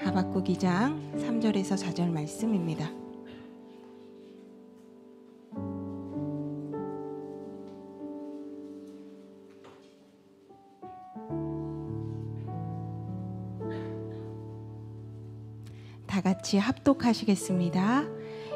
하박국 2장 3절에서 4절 말씀입니다. 다 같이 합독하시겠습니다.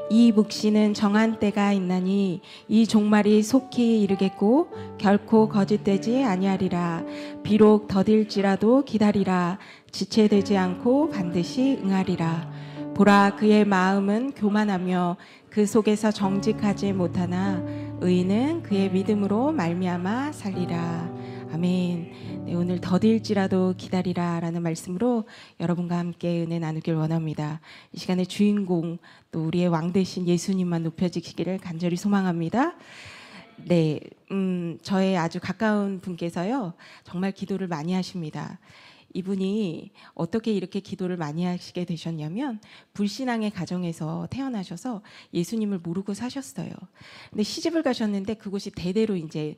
이 묵시는 정한 때가 있나니 이 종말이 속히 이르겠고 결코 거짓되지 아니하리라. 비록 더딜지라도 기다리라. 지체되지 않고 반드시 응하리라. 보라, 그의 마음은 교만하며 그 속에서 정직하지 못하나 의인은 그의 믿음으로 말미암아 살리라. 아멘. 네, 오늘 더딜지라도 기다리라 라는 말씀으로 여러분과 함께 은혜 나누길 원합니다. 이 시간에 주인공 또 우리의 왕 되신 예수님만 높여지기를 간절히 소망합니다. 네, 저의 아주 가까운 분께서요 정말 기도를 많이 하십니다. 이분이 어떻게 이렇게 기도를 많이 하시게 되셨냐면 불신앙의 가정에서 태어나셔서 예수님을 모르고 사셨어요. 근데 시집을 가셨는데 그곳이 대대로 이제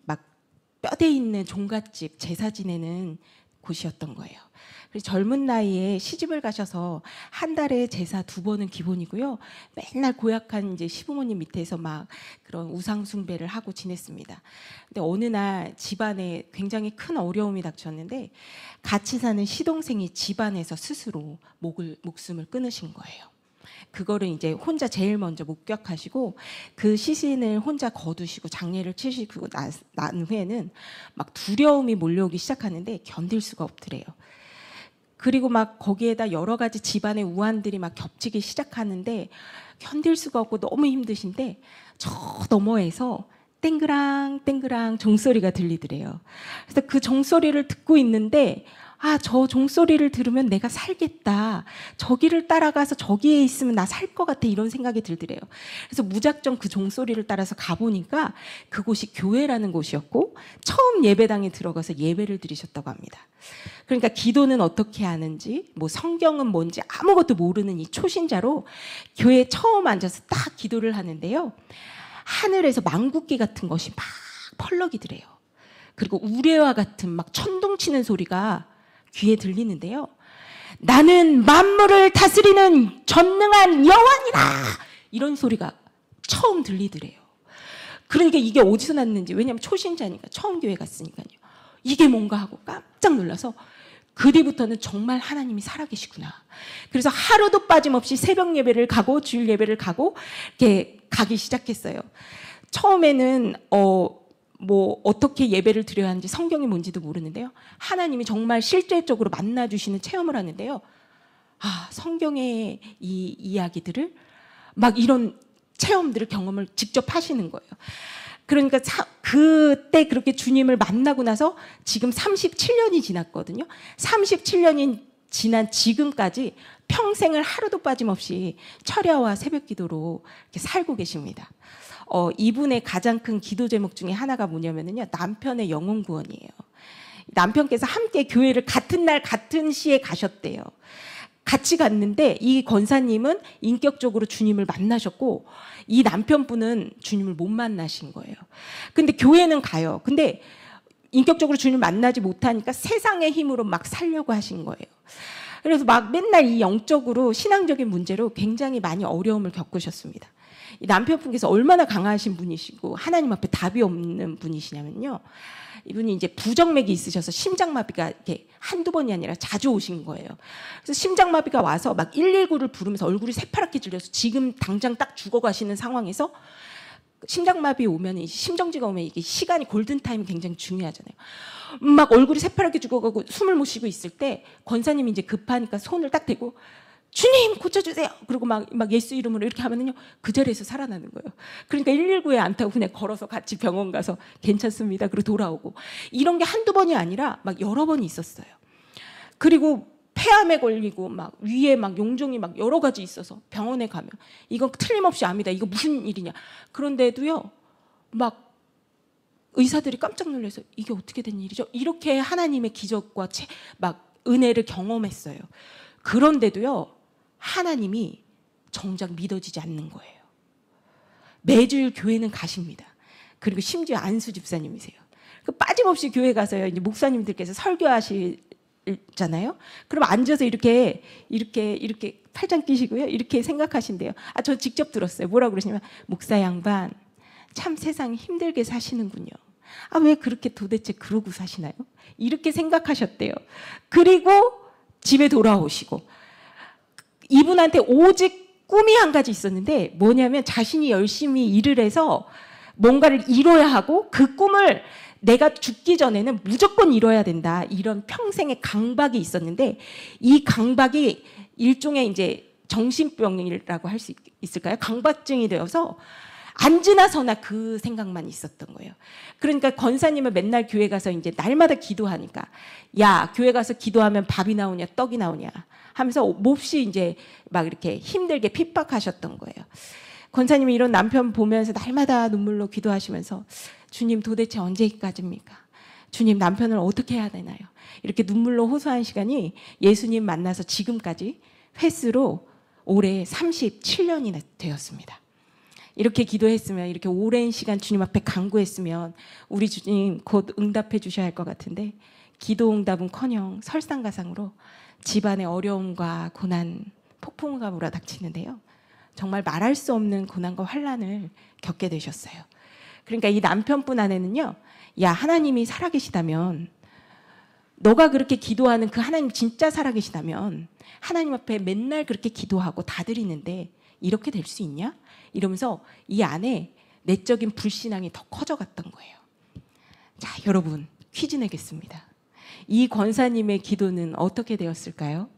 막 뼈대 있는 종갓집 제사 지내는 곳이었던 거예요. 그래서 젊은 나이에 시집을 가셔서 한 달에 제사 2번은 기본이고요. 맨날 고약한 이제 시부모님 밑에서 막 그런 우상 숭배를 하고 지냈습니다. 근데 어느 날 집안에 굉장히 큰 어려움이 닥쳤는데 같이 사는 시동생이 집안에서 스스로 목숨을 끊으신 거예요. 그거를 이제 혼자 제일 먼저 목격하시고 그 시신을 혼자 거두시고 장례를 치시고 난 후에는 막 두려움이 몰려오기 시작하는데 견딜 수가 없더래요. 그리고 막 거기에다 여러 가지 집안의 우환들이 막 겹치기 시작하는데 견딜 수가 없고 너무 힘드신데 저 너머에서 땡그랑 땡그랑 종소리가 들리더래요. 그래서 그 종소리를 듣고 있는데 저 종소리를 들으면 내가 살겠다. 저기를 따라가서 저기에 있으면 나 살 것 같아. 이런 생각이 들더래요. 그래서 무작정 그 종소리를 따라서 가보니까 그곳이 교회라는 곳이었고 처음 예배당에 들어가서 예배를 드리셨다고 합니다. 그러니까 기도는 어떻게 하는지 뭐 성경은 뭔지 아무것도 모르는 이 초신자로 교회에 처음 앉아서 딱 기도를 하는데요. 하늘에서 망국기 같은 것이 막 펄럭이더래요. 그리고 우레와 같은 막 천둥치는 소리가 귀에 들리는데요. 나는 만물을 다스리는 전능한 여호와니라 이런 소리가 처음 들리더래요. 그러니까 이게 어디서 났는지, 왜냐하면 초신자니까 처음 교회 갔으니까요. 이게 뭔가 하고 깜짝 놀라서 그 뒤부터는 정말 하나님이 살아계시구나. 그래서 하루도 빠짐없이 새벽 예배를 가고 주일 예배를 가고 이렇게 가기 시작했어요. 처음에는 뭐 어떻게 예배를 드려야 하는지 성경이 뭔지도 모르는데요. 하나님이 정말 실제적으로 만나주시는 체험을 하는데요. 성경의 이 이야기들을 막 이런 체험들을 경험을 직접 하시는 거예요. 그러니까 그때 그렇게 주님을 만나고 나서 지금 37년이 지났거든요. 37년이 지난 지금까지 평생을 하루도 빠짐없이 철야와 새벽 기도로 이렇게 살고 계십니다. 이분의 가장 큰 기도 제목 중에 하나가 뭐냐면요. 남편의 영혼 구원이에요. 남편께서 함께 교회를 같은 날 같은 시에 가셨대요. 같이 갔는데 이 권사님은 인격적으로 주님을 만나셨고 이 남편분은 주님을 못 만나신 거예요. 근데 교회는 가요. 근데 인격적으로 주님을 만나지 못하니까 세상의 힘으로 막 살려고 하신 거예요. 그래서 막 맨날 이 영적으로 신앙적인 문제로 굉장히 많이 어려움을 겪으셨습니다. 이 남편분께서 얼마나 강하신 분이시고 하나님 앞에 답이 없는 분이시냐면요. 이분이 이제 부정맥이 있으셔서 심장마비가 이렇게 한두 번이 아니라 자주 오신 거예요. 그래서 심장마비가 와서 막 119를 부르면서 얼굴이 새파랗게 질려서 지금 당장 딱 죽어가시는 상황에서 심장마비 오면 심정지가 오면 이게 시간이 골든타임이 굉장히 중요하잖아요. 막 얼굴이 새파랗게 죽어가고 숨을 못 쉬고 있을 때 권사님이 이제 급하니까 손을 딱 대고 주님 고쳐주세요. 그리고 막 예수 이름으로 이렇게 하면은요 그 자리에서 살아나는 거예요. 그러니까 119에 안 타고 그냥 걸어서 같이 병원 가서 괜찮습니다. 그리고 돌아오고 이런 게 한두 번이 아니라 막 여러 번이 있었어요. 그리고 폐암에 걸리고 막 위에 막 용종이 막 여러 가지 있어서 병원에 가면 이건 틀림없이 압니다. 이거 무슨 일이냐. 그런데도요 막 의사들이 깜짝 놀라서 이게 어떻게 된 일이죠? 이렇게 하나님의 기적과 막 은혜를 경험했어요. 그런데도요 하나님이 정작 믿어지지 않는 거예요. 매주일 교회는 가십니다. 그리고 심지어 안수 집사님이세요. 빠짐없이 교회 가서요. 이제 목사님들께서 설교하실 있잖아요. 그럼 앉아서 이렇게 팔짱 끼시고요. 이렇게 생각하신대요. 저 직접 들었어요. 뭐라고 그러시냐면, 목사 양반 참 세상 힘들게 사시는군요. 왜 그렇게 도대체 그러고 사시나요? 이렇게 생각하셨대요. 그리고 집에 돌아오시고, 이분한테 오직 꿈이 한 가지 있었는데, 뭐냐면 자신이 열심히 일을 해서 뭔가를 이뤄야 하고, 그 꿈을 내가 죽기 전에는 무조건 이뤄야 된다. 이런 평생의 강박이 있었는데, 이 강박이 일종의 이제 정신병이라고 할 수 있을까요? 강박증이 되어서 앉으나 서나 그 생각만 있었던 거예요. 그러니까 권사님은 맨날 교회 가서 이제 날마다 기도하니까, 야, 교회 가서 기도하면 밥이 나오냐, 떡이 나오냐 하면서 몹시 이제 막 이렇게 힘들게 핍박하셨던 거예요. 권사님이 이런 남편 보면서 날마다 눈물로 기도하시면서, 주님 도대체 언제까지입니까? 주님 남편을 어떻게 해야 되나요? 이렇게 눈물로 호소한 시간이 예수님 만나서 지금까지 횟수로 올해 37년이나 되었습니다. 이렇게 기도했으면, 이렇게 오랜 시간 주님 앞에 간구했으면 우리 주님 곧 응답해 주셔야 할 것 같은데, 기도 응답은커녕 설상가상으로 집안의 어려움과 고난, 폭풍우가 몰아닥치는데요. 정말 말할 수 없는 고난과 환난을 겪게 되셨어요. 그러니까 이 남편분 안에는요, 야, 하나님이 살아계시다면, 너가 그렇게 기도하는 그 하나님 진짜 살아계시다면 하나님 앞에 맨날 그렇게 기도하고 다 드리는데 이렇게 될 수 있냐? 이러면서 이 안에 내적인 불신앙이 더 커져갔던 거예요. 자, 여러분, 퀴즈 내겠습니다. 이 권사님의 기도는 어떻게 되었을까요?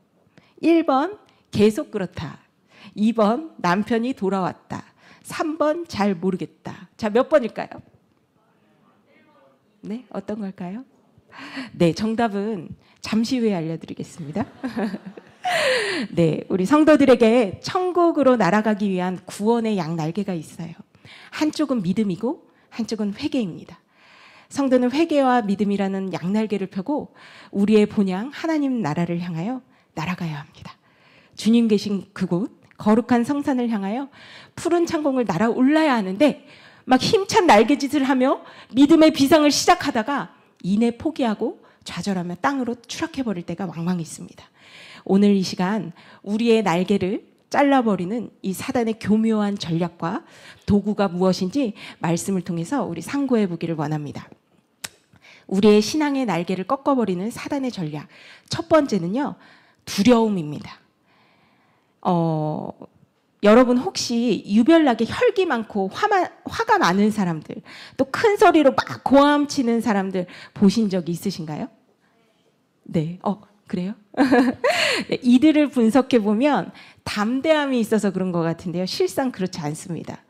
1번 계속 그렇다, 2번 남편이 돌아왔다, 3번 잘 모르겠다. 자, 몇 번일까요? 네, 어떤 걸까요? 네, 정답은 잠시 후에 알려드리겠습니다. 네, 우리 성도들에게 천국으로 날아가기 위한 구원의 양날개가 있어요. 한쪽은 믿음이고 한쪽은 회개입니다. 성도는 회개와 믿음이라는 양날개를 펴고 우리의 본향 하나님 나라를 향하여 날아가야 합니다. 주님 계신 그곳 거룩한 성산을 향하여 푸른 창공을 날아올라야 하는데, 막 힘찬 날개짓을 하며 믿음의 비상을 시작하다가 이내 포기하고 좌절하며 땅으로 추락해버릴 때가 왕왕 있습니다. 오늘 이 시간 우리의 날개를 잘라버리는 이 사단의 교묘한 전략과 도구가 무엇인지 말씀을 통해서 우리 상고해 보기를 원합니다. 우리의 신앙의 날개를 꺾어버리는 사단의 전략, 첫 번째는요, 두려움입니다. 여러분 혹시 유별나게 혈기 많고 화가 많은 사람들, 또 큰 소리로 막 고함치는 사람들 보신 적이 있으신가요? 네, 그래요? 네, 이들을 분석해 보면 담대함이 있어서 그런 것 같은데요, 실상 그렇지 않습니다.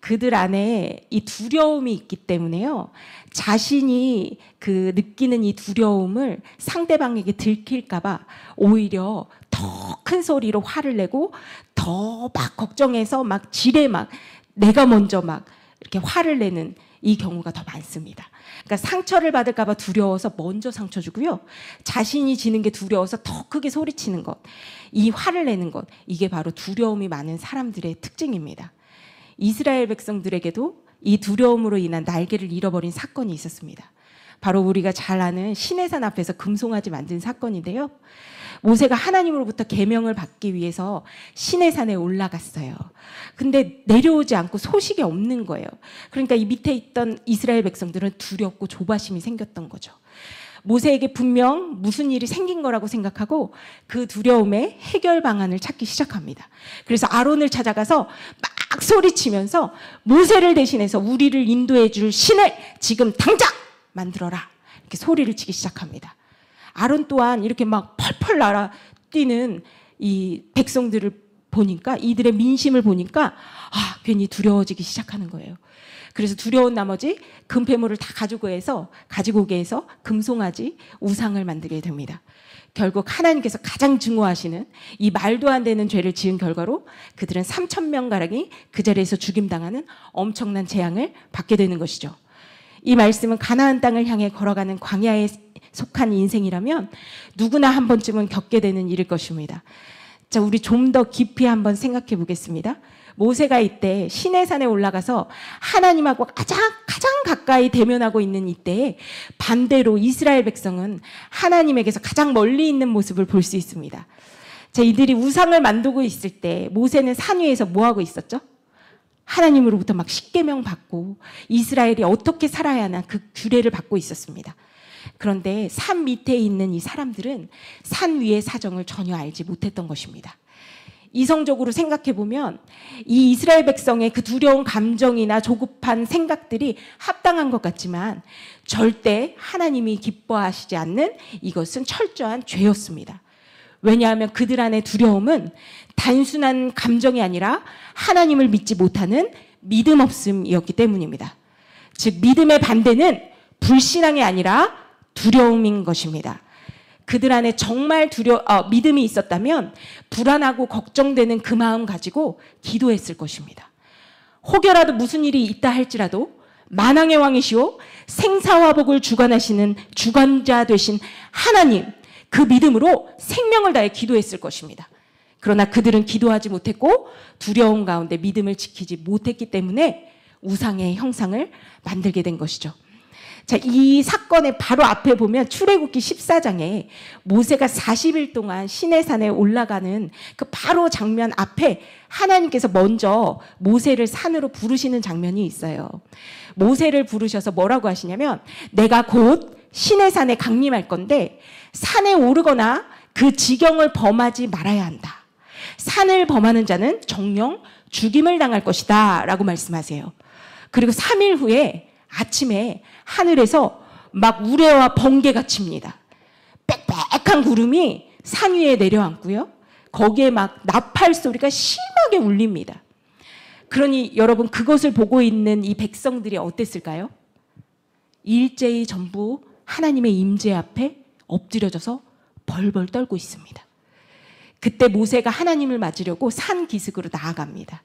그들 안에 이 두려움이 있기 때문에요, 자신이 그 느끼는 이 두려움을 상대방에게 들킬까 봐 오히려 더 큰 소리로 화를 내고 더 막 걱정해서 막 지레 막 내가 먼저 막 이렇게 화를 내는 이 경우가 더 많습니다. 그러니까 상처를 받을까 봐 두려워서 먼저 상처 주고요, 자신이 지는 게 두려워서 더 크게 소리치는 것, 이 화를 내는 것, 이게 바로 두려움이 많은 사람들의 특징입니다. 이스라엘 백성들에게도 이 두려움으로 인한 날개를 잃어버린 사건이 있었습니다. 바로 우리가 잘 아는 시내산 앞에서 금송아지 만든 사건인데요. 모세가 하나님으로부터 계명을 받기 위해서 시내산에 올라갔어요. 근데 내려오지 않고 소식이 없는 거예요. 그러니까 이 밑에 있던 이스라엘 백성들은 두렵고 조바심이 생겼던 거죠. 모세에게 분명 무슨 일이 생긴 거라고 생각하고 그 두려움의 해결 방안을 찾기 시작합니다. 그래서 아론을 찾아가서 막 소리치면서 모세를 대신해서 우리를 인도해 줄 신을 지금 당장 만들어라, 이렇게 소리를 치기 시작합니다. 아론 또한 이렇게 막 펄펄 날아뛰는 이 백성들을 보니까, 이들의 민심을 보니까 괜히 두려워지기 시작하는 거예요. 그래서 두려운 나머지 금폐물을 다 가지고 오게 해서 금송아지 우상을 만들게 됩니다. 결국 하나님께서 가장 증오하시는 이 말도 안 되는 죄를 지은 결과로 그들은 3,000명가량이 그 자리에서 죽임당하는 엄청난 재앙을 받게 되는 것이죠. 이 말씀은 가나안 땅을 향해 걸어가는 광야에 속한 인생이라면 누구나 한 번쯤은 겪게 되는 일일 것입니다. 자, 우리 좀 더 깊이 한번 생각해 보겠습니다. 모세가 이때 시내산에 올라가서 하나님하고 가장 가까이 대면하고 있는 이때에 반대로 이스라엘 백성은 하나님에게서 가장 멀리 있는 모습을 볼 수 있습니다. 자, 이들이 우상을 만들고 있을 때 모세는 산 위에서 뭐 하고 있었죠? 하나님으로부터 막 십계명 받고 이스라엘이 어떻게 살아야 하나 그 규례를 받고 있었습니다. 그런데 산 밑에 있는 이 사람들은 산 위의 사정을 전혀 알지 못했던 것입니다. 이성적으로 생각해 보면 이 이스라엘 백성의 그 두려운 감정이나 조급한 생각들이 합당한 것 같지만 절대 하나님이 기뻐하시지 않는 이것은 철저한 죄였습니다. 왜냐하면 그들 안의 두려움은 단순한 감정이 아니라 하나님을 믿지 못하는 믿음 없음이었기 때문입니다. 즉 믿음의 반대는 불신앙이 아니라 두려움인 것입니다. 그들 안에 정말 믿음이 있었다면 불안하고 걱정되는 그 마음 가지고 기도했을 것입니다. 혹여라도 무슨 일이 있다 할지라도 만왕의 왕이시오 생사화복을 주관하시는 주관자 되신 하나님, 그 믿음으로 생명을 다해 기도했을 것입니다. 그러나 그들은 기도하지 못했고 두려움 가운데 믿음을 지키지 못했기 때문에 우상의 형상을 만들게 된 것이죠. 자, 이 사건의 바로 앞에 보면 출애굽기 14장에 모세가 40일 동안 시내산에 올라가는 그 바로 장면 앞에 하나님께서 먼저 모세를 산으로 부르시는 장면이 있어요. 모세를 부르셔서 뭐라고 하시냐면 내가 곧 시내산에 강림할 건데 산에 오르거나 그 지경을 범하지 말아야 한다. 산을 범하는 자는 정령 죽임을 당할 것이다 라고 말씀하세요. 그리고 3일 후에 아침에 하늘에서 막 우레와 번개가 칩니다. 빽빽한 구름이 산 위에 내려앉고요. 거기에 막 나팔 소리가 심하게 울립니다. 그러니 여러분 그것을 보고 있는 이 백성들이 어땠을까요? 일제히 전부 하나님의 임재 앞에 엎드려져서 벌벌 떨고 있습니다. 그때 모세가 하나님을 맞으려고 산 기슭으로 나아갑니다.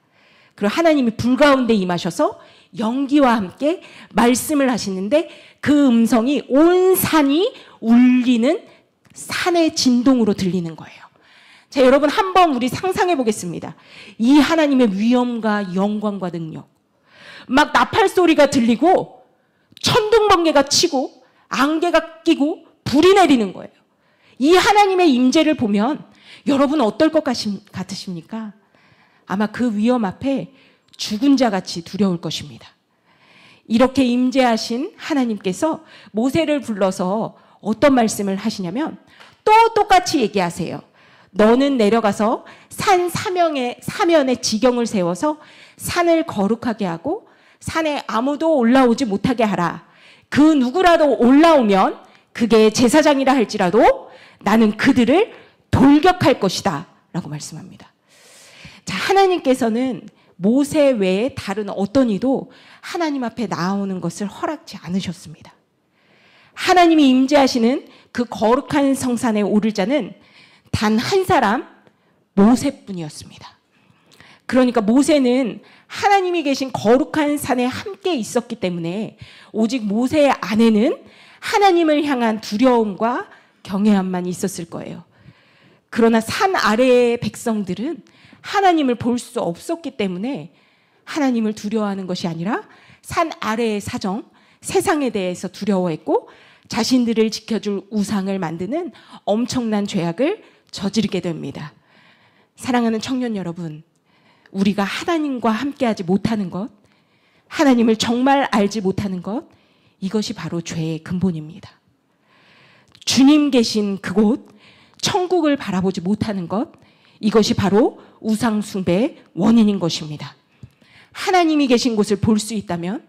그리고 하나님이 불 가운데 임하셔서 연기와 함께 말씀을 하시는데 그 음성이 온 산이 울리는 산의 진동으로 들리는 거예요. 자, 여러분 한번 우리 상상해 보겠습니다. 이 하나님의 위엄과 영광과 능력. 막 나팔 소리가 들리고 천둥번개가 치고 안개가 끼고 불이 내리는 거예요. 이 하나님의 임재를 보면 여러분 어떨 것 같으십니까? 아마 그 위험 앞에 죽은 자 같이 두려울 것입니다. 이렇게 임재하신 하나님께서 모세를 불러서 어떤 말씀을 하시냐면 또 똑같이 얘기하세요. 너는 내려가서 산 사면에 지경을 세워서 산을 거룩하게 하고 산에 아무도 올라오지 못하게 하라. 그 누구라도 올라오면 그게 제사장이라 할지라도 나는 그들을 돌격할 것이다 라고 말씀합니다. 자, 하나님께서는 모세 외에 다른 어떤 이도 하나님 앞에 나오는 것을 허락지 않으셨습니다. 하나님이 임재하시는 그 거룩한 성산에 오를 자는 단 한 사람 모세뿐이었습니다. 그러니까 모세는 하나님이 계신 거룩한 산에 함께 있었기 때문에 오직 모세 안에는 하나님을 향한 두려움과 경외함만 있었을 거예요. 그러나 산 아래의 백성들은 하나님을 볼 수 없었기 때문에 하나님을 두려워하는 것이 아니라 산 아래의 사정, 세상에 대해서 두려워했고 자신들을 지켜줄 우상을 만드는 엄청난 죄악을 저지르게 됩니다. 사랑하는 청년 여러분, 우리가 하나님과 함께하지 못하는 것, 하나님을 정말 알지 못하는 것, 이것이 바로 죄의 근본입니다. 주님 계신 그곳, 천국을 바라보지 못하는 것, 이것이 바로 우상 숭배의 원인인 것입니다. 하나님이 계신 곳을 볼 수 있다면,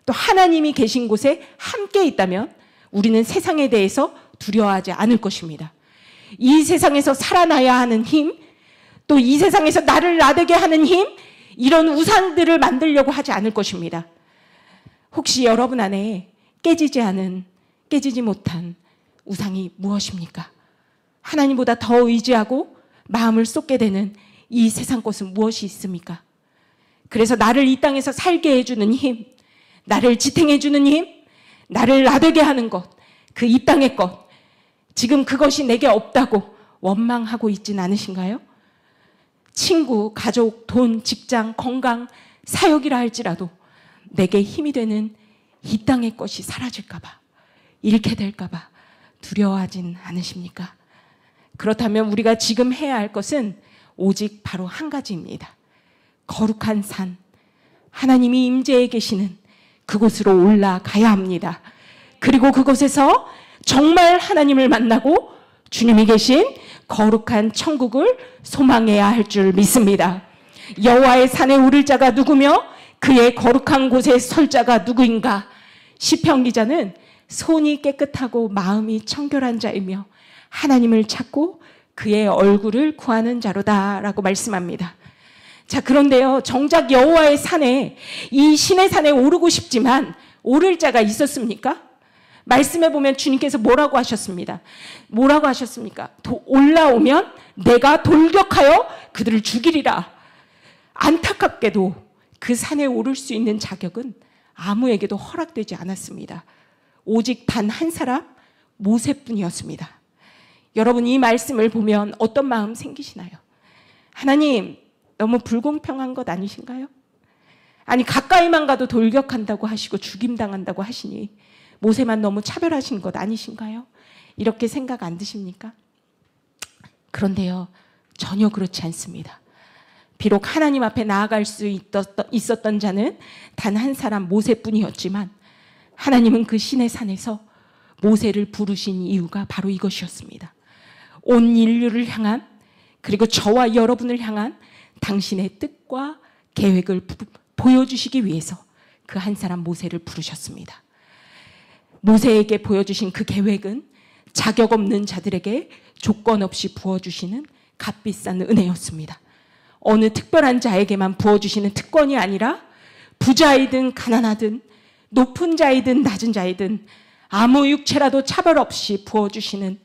또 하나님이 계신 곳에 함께 있다면 우리는 세상에 대해서 두려워하지 않을 것입니다. 이 세상에서 살아나야 하는 힘, 또 이 세상에서 나를 나대게 하는 힘, 이런 우상들을 만들려고 하지 않을 것입니다. 혹시 여러분 안에 깨지지 못한 우상이 무엇입니까? 하나님보다 더 의지하고 마음을 쏟게 되는 이 세상 것은 무엇이 있습니까? 그래서 나를 이 땅에서 살게 해주는 힘, 나를 지탱해주는 힘, 나를 나대게 하는 것, 그 이 땅의 것, 지금 그것이 내게 없다고 원망하고 있진 않으신가요? 친구, 가족, 돈, 직장, 건강, 사역이라 할지라도 내게 힘이 되는 이 땅의 것이 사라질까 봐, 잃게 될까 봐 두려워하진 않으십니까? 그렇다면 우리가 지금 해야 할 것은 오직 바로 한 가지입니다. 거룩한 산, 하나님이 임재해 계시는 그곳으로 올라가야 합니다. 그리고 그곳에서 정말 하나님을 만나고 주님이 계신 거룩한 천국을 소망해야 할 줄 믿습니다. 여호와의 산에 오를 자가 누구며 그의 거룩한 곳에 설 자가 누구인가? 시편 기자는 손이 깨끗하고 마음이 청결한 자이며 하나님을 찾고 그의 얼굴을 구하는 자로다라고 말씀합니다. 자, 그런데요, 정작 여호와의 산에, 이 신의 산에 오르고 싶지만 오를 자가 있었습니까? 말씀해 보면 주님께서 뭐라고 하셨습니다. 뭐라고 하셨습니까? 올라오면 내가 돌격하여 그들을 죽이리라. 안타깝게도 그 산에 오를 수 있는 자격은 아무에게도 허락되지 않았습니다. 오직 단 한 사람, 모세뿐이었습니다. 여러분, 이 말씀을 보면 어떤 마음 생기시나요? 하나님, 너무 불공평한 것 아니신가요? 아니, 가까이만 가도 돌격한다고 하시고 죽임당한다고 하시니 모세만 너무 차별하신 것 아니신가요? 이렇게 생각 안 드십니까? 그런데요, 전혀 그렇지 않습니다. 비록 하나님 앞에 나아갈 수 있었던 자는 단 한 사람, 모세뿐이었지만 하나님은 그 신의 산에서 모세를 부르신 이유가 바로 이것이었습니다. 온 인류를 향한, 그리고 저와 여러분을 향한 당신의 뜻과 계획을 보여주시기 위해서 그 한 사람 모세를 부르셨습니다. 모세에게 보여주신 그 계획은 자격 없는 자들에게 조건 없이 부어주시는 값비싼 은혜였습니다. 어느 특별한 자에게만 부어주시는 특권이 아니라 부자이든 가난하든 높은 자이든 낮은 자이든 아무 육체라도 차별 없이 부어주시는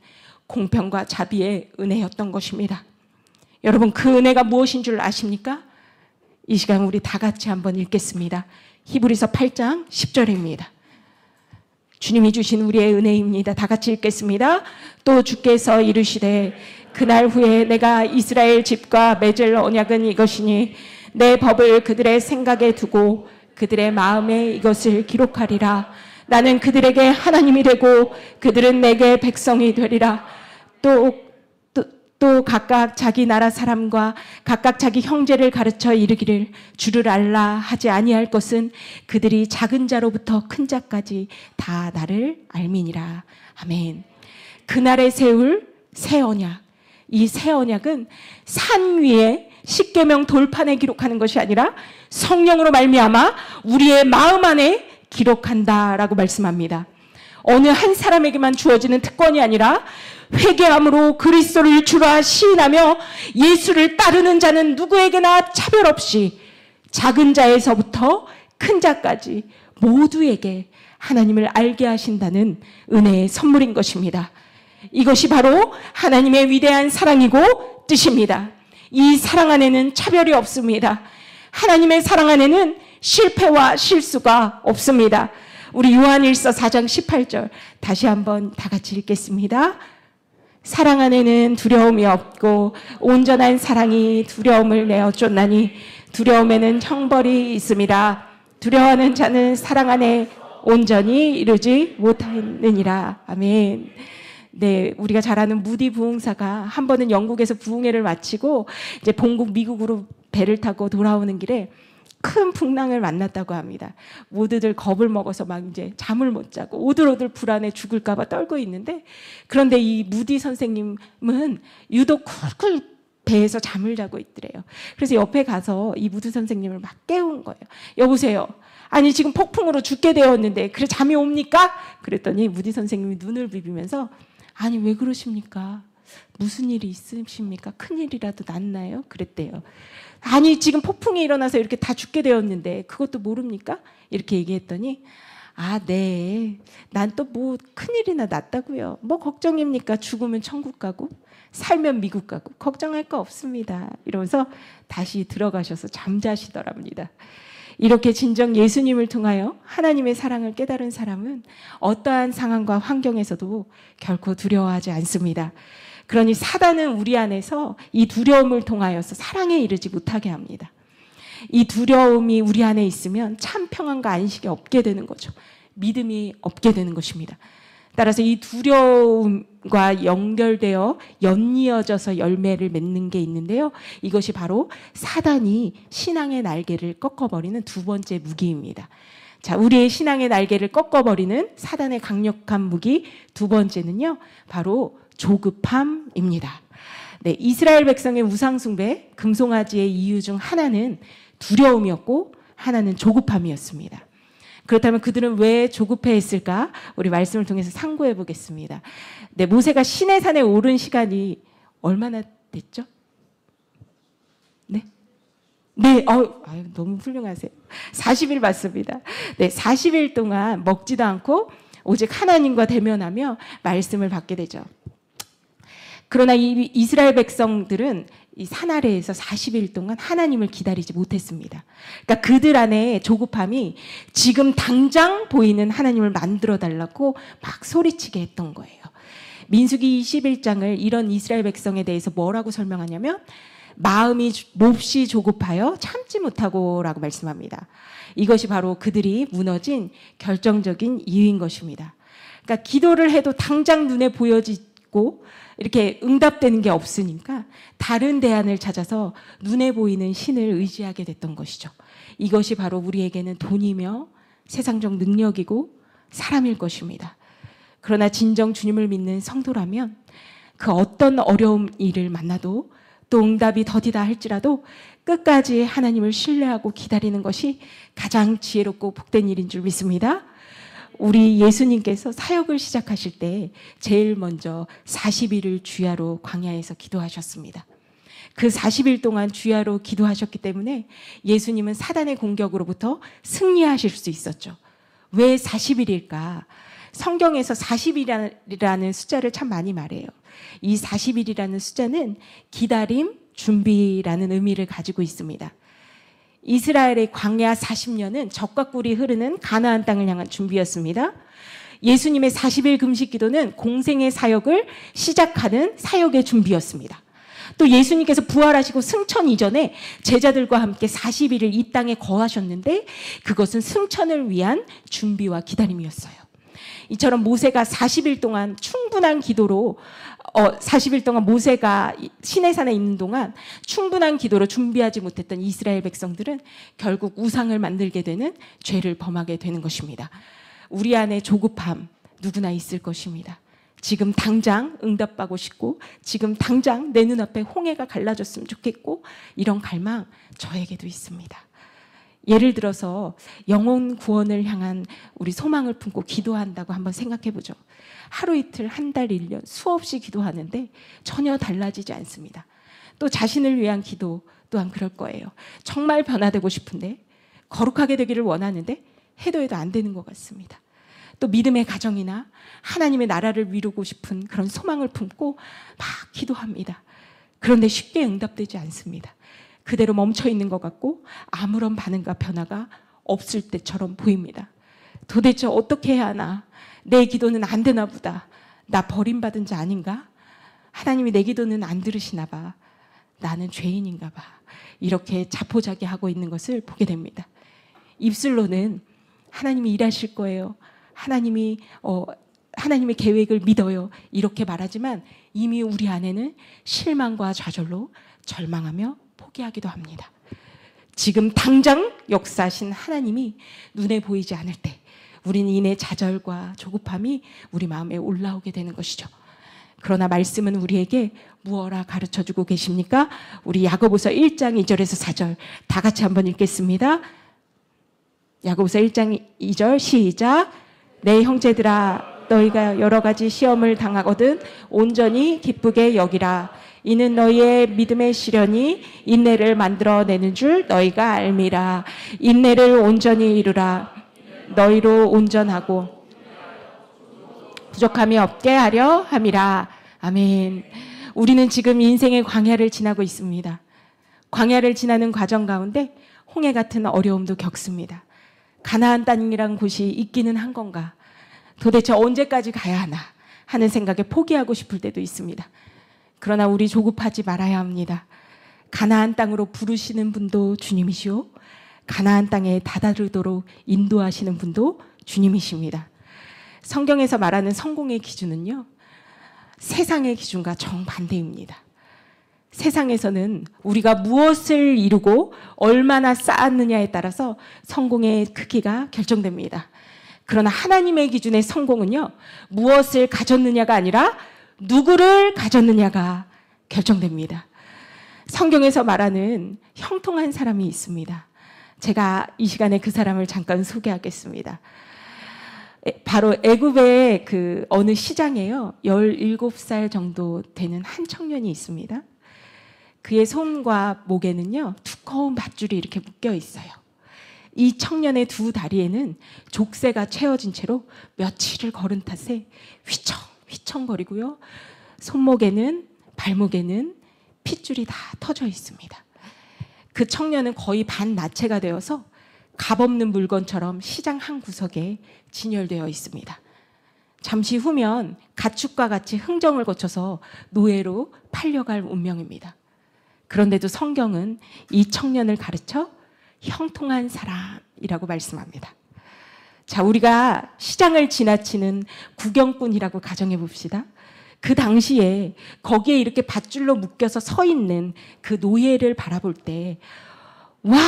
공평과 자비의 은혜였던 것입니다. 여러분, 그 은혜가 무엇인 줄 아십니까? 이 시간 우리 다 같이 한번 읽겠습니다. 히브리서 8장 10절입니다. 주님이 주신 우리의 은혜입니다. 다 같이 읽겠습니다. 또 주께서 이르시되 그날 후에 내가 이스라엘 집과 맺을 언약은 이것이니 내 법을 그들의 생각에 두고 그들의 마음에 이것을 기록하리라. 나는 그들에게 하나님이 되고 그들은 내게 백성이 되리라. 또 각각 자기 나라 사람과 각각 자기 형제를 가르쳐 이르기를 주를 알라 하지 아니할 것은 그들이 작은 자로부터 큰 자까지 다 나를 알미니라. 아멘. 그날에 세울 새 언약, 이 새 언약은 산 위에 십계명 돌판에 기록하는 것이 아니라 성령으로 말미암아 우리의 마음 안에 기록한다라고 말씀합니다. 어느 한 사람에게만 주어지는 특권이 아니라 회개함으로 그리스도를 주라 시인하며 예수를 따르는 자는 누구에게나 차별 없이 작은 자에서부터 큰 자까지 모두에게 하나님을 알게 하신다는 은혜의 선물인 것입니다. 이것이 바로 하나님의 위대한 사랑이고 뜻입니다. 이 사랑 안에는 차별이 없습니다. 하나님의 사랑 안에는 실패와 실수가 없습니다. 우리 요한일서 4장 18절 다시 한번 다 같이 읽겠습니다. 사랑 안에는 두려움이 없고 온전한 사랑이 두려움을 내어 쫓나니 두려움에는 형벌이 있음이라. 두려워하는 자는 사랑 안에 온전히 이루지 못하느니라. 아멘. 네, 우리가 잘 아는 무디 부흥사가 한 번은 영국에서 부흥회를 마치고 이제 본국 미국으로 배를 타고 돌아오는 길에 큰 풍랑을 만났다고 합니다. 모두들 겁을 먹어서 막 이제 잠을 못 자고 오들오들 불안해 죽을까봐 떨고 있는데, 그런데 이 무디 선생님은 유독 쿨쿨 배에서 잠을 자고 있더래요. 그래서 옆에 가서 이 무디 선생님을 막 깨운 거예요. 여보세요. 아니 지금 폭풍으로 죽게 되었는데 그래 잠이 옵니까? 그랬더니 무디 선생님이 눈을 비비면서 아니 왜 그러십니까? 무슨 일이 있으십니까? 큰일이라도 났나요? 그랬대요. 아니 지금 폭풍이 일어나서 이렇게 다 죽게 되었는데 그것도 모릅니까? 이렇게 얘기했더니 아, 네. 난 또 뭐 큰일이나 났다고요. 뭐 걱정입니까? 죽으면 천국 가고 살면 미국 가고 걱정할 거 없습니다. 이러면서 다시 들어가셔서 잠자시더랍니다. 이렇게 진정 예수님을 통하여 하나님의 사랑을 깨달은 사람은 어떠한 상황과 환경에서도 결코 두려워하지 않습니다. 그러니 사단은 우리 안에서 이 두려움을 통하여서 사랑에 이르지 못하게 합니다. 이 두려움이 우리 안에 있으면 참 평안과 안식이 없게 되는 거죠. 믿음이 없게 되는 것입니다. 따라서 이 두려움과 연결되어 연이어져서 열매를 맺는 게 있는데요. 이것이 바로 사단이 신앙의 날개를 꺾어버리는 두 번째 무기입니다. 자, 우리의 신앙의 날개를 꺾어버리는 사단의 강력한 무기 두 번째는요, 바로 조급함입니다. 네, 이스라엘 백성의 우상숭배, 금송아지의 이유 중 하나는 두려움이었고 하나는 조급함이었습니다. 그렇다면 그들은 왜 조급해했을까? 우리 말씀을 통해서 상고해 보겠습니다. 네, 모세가 시내산에 오른 시간이 얼마나 됐죠? 네? 네, 너무 훌륭하세요. 40일 맞습니다. 네, 40일 동안 먹지도 않고 오직 하나님과 대면하며 말씀을 받게 되죠. 그러나 이 이스라엘 백성들은 이 산 아래에서 40일 동안 하나님을 기다리지 못했습니다. 그러니까 그들 안에 조급함이 지금 당장 보이는 하나님을 만들어 달라고 막 소리치게 했던 거예요. 민수기 21장을 이런 이스라엘 백성에 대해서 뭐라고 설명하냐면 마음이 몹시 조급하여 참지 못하고 라고 말씀합니다. 이것이 바로 그들이 무너진 결정적인 이유인 것입니다. 그러니까 기도를 해도 당장 눈에 보여지고 이렇게 응답되는 게 없으니까 다른 대안을 찾아서 눈에 보이는 신을 의지하게 됐던 것이죠. 이것이 바로 우리에게는 돈이며 세상적 능력이고 사람일 것입니다. 그러나 진정 주님을 믿는 성도라면 그 어떤 어려운 일을 만나도 또 응답이 더디다 할지라도 끝까지 하나님을 신뢰하고 기다리는 것이 가장 지혜롭고 복된 일인 줄 믿습니다. 우리 예수님께서 사역을 시작하실 때 제일 먼저 40일을 주야로 광야에서 기도하셨습니다. 그 40일 동안 주야로 기도하셨기 때문에 예수님은 사단의 공격으로부터 승리하실 수 있었죠. 왜 40일일까? 성경에서 40일이라는 숫자를 참 많이 말해요. 이 40일이라는 숫자는 기다림, 준비라는 의미를 가지고 있습니다. 이스라엘의 광야 40년은 적과 꿀이 흐르는 가나안 땅을 향한 준비였습니다. 예수님의 40일 금식 기도는 공생의 사역을 시작하는 사역의 준비였습니다. 또 예수님께서 부활하시고 승천 이전에 제자들과 함께 40일을 이 땅에 거하셨는데 그것은 승천을 위한 준비와 기다림이었어요. 이처럼 모세가 40일 동안 충분한 기도로 40일 동안 모세가 시내산에 있는 동안 충분한 기도로 준비하지 못했던 이스라엘 백성들은 결국 우상을 만들게 되는 죄를 범하게 되는 것입니다. 우리 안에 조급함 누구나 있을 것입니다. 지금 당장 응답받고 싶고 지금 당장 내 눈앞에 홍해가 갈라졌으면 좋겠고 이런 갈망 저에게도 있습니다. 예를 들어서 영혼 구원을 향한 우리 소망을 품고 기도한다고 한번 생각해 보죠. 하루 이틀, 한 달, 1년 수없이 기도하는데 전혀 달라지지 않습니다. 또 자신을 위한 기도 또한 그럴 거예요. 정말 변화되고 싶은데 거룩하게 되기를 원하는데 해도 안 되는 것 같습니다. 또 믿음의 가정이나 하나님의 나라를 이루고 싶은 그런 소망을 품고 막 기도합니다. 그런데 쉽게 응답되지 않습니다. 그대로 멈춰 있는 것 같고 아무런 반응과 변화가 없을 때처럼 보입니다. 도대체 어떻게 해야 하나? 내 기도는 안 되나 보다. 나 버림받은 자 아닌가? 하나님이 내 기도는 안 들으시나 봐. 나는 죄인인가 봐. 이렇게 자포자기하고 있는 것을 보게 됩니다. 입술로는 하나님이 일하실 거예요. 하나님의 계획을 믿어요. 이렇게 말하지만 이미 우리 안에는 실망과 좌절로 절망하며 포기하기도 합니다. 지금 당장 역사하신 하나님이 눈에 보이지 않을 때 우리는 이내 좌절과 조급함이 우리 마음에 올라오게 되는 것이죠. 그러나 말씀은 우리에게 무엇라 가르쳐주고 계십니까? 우리 야고보서 1장 2절에서 4절 다 같이 한번 읽겠습니다. 야고보서 1장 2절 시작. 내 형제들아 너희가 여러 가지 시험을 당하거든 온전히 기쁘게 여기라. 이는 너희의 믿음의 시련이 인내를 만들어내는 줄 너희가 알미라. 인내를 온전히 이루라. 너희로 온전하고 부족함이 없게 하려 함이라. 아멘. 우리는 지금 인생의 광야를 지나고 있습니다. 광야를 지나는 과정 가운데 홍해 같은 어려움도 겪습니다. 가나안 땅이란 곳이 있기는 한 건가? 도대체 언제까지 가야 하나 하는 생각에 포기하고 싶을 때도 있습니다. 그러나 우리 조급하지 말아야 합니다. 가나안 땅으로 부르시는 분도 주님이시오. 가나안 땅에 다다르도록 인도하시는 분도 주님이십니다. 성경에서 말하는 성공의 기준은요, 세상의 기준과 정반대입니다. 세상에서는 우리가 무엇을 이루고 얼마나 쌓았느냐에 따라서 성공의 크기가 결정됩니다. 그러나 하나님의 기준의 성공은요, 무엇을 가졌느냐가 아니라 누구를 가졌느냐가 결정됩니다. 성경에서 말하는 형통한 사람이 있습니다. 제가 이 시간에 그 사람을 잠깐 소개하겠습니다. 바로 애굽의 그 어느 시장에요, 17살 정도 되는 한 청년이 있습니다. 그의 손과 목에는요, 두꺼운 밧줄이 이렇게 묶여 있어요. 이 청년의 두 다리에는 족쇄가 채워진 채로 며칠을 걸은 탓에 휘청휘청거리고요, 손목에는 발목에는 핏줄이 다 터져 있습니다. 그 청년은 거의 반나체가 되어서 값없는 물건처럼 시장 한 구석에 진열되어 있습니다. 잠시 후면 가축과 같이 흥정을 거쳐서 노예로 팔려갈 운명입니다. 그런데도 성경은 이 청년을 가르쳐 형통한 사람이라고 말씀합니다. 자, 우리가 시장을 지나치는 구경꾼이라고 가정해 봅시다. 그 당시에 거기에 이렇게 밧줄로 묶여서 서 있는 그 노예를 바라볼 때, 와,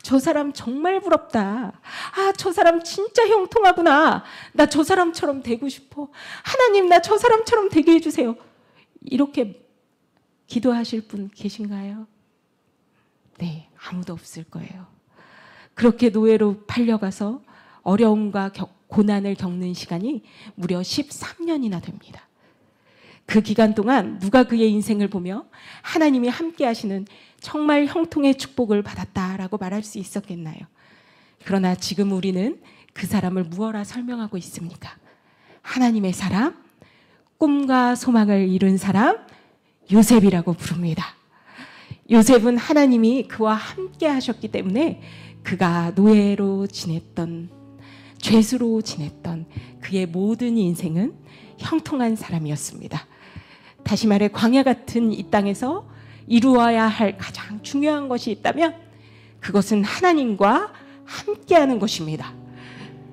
저 사람 정말 부럽다. 아, 저 사람 진짜 형통하구나. 나 저 사람처럼 되고 싶어. 하나님, 나 저 사람처럼 되게 해주세요. 이렇게 기도하실 분 계신가요? 네, 아무도 없을 거예요. 그렇게 노예로 팔려가서 어려움과 고난을 겪는 시간이 무려 13년이나 됩니다. 그 기간 동안 누가 그의 인생을 보며 하나님이 함께 하시는 정말 형통의 축복을 받았다라고 말할 수 있었겠나요? 그러나 지금 우리는 그 사람을 무엇라 설명하고 있습니까? 하나님의 사람, 꿈과 소망을 이룬 사람, 요셉이라고 부릅니다. 요셉은 하나님이 그와 함께 하셨기 때문에 그가 노예로 지냈던, 죄수로 지냈던 그의 모든 인생은 형통한 사람이었습니다. 다시 말해 광야 같은 이 땅에서 이루어야 할 가장 중요한 것이 있다면 그것은 하나님과 함께하는 것입니다.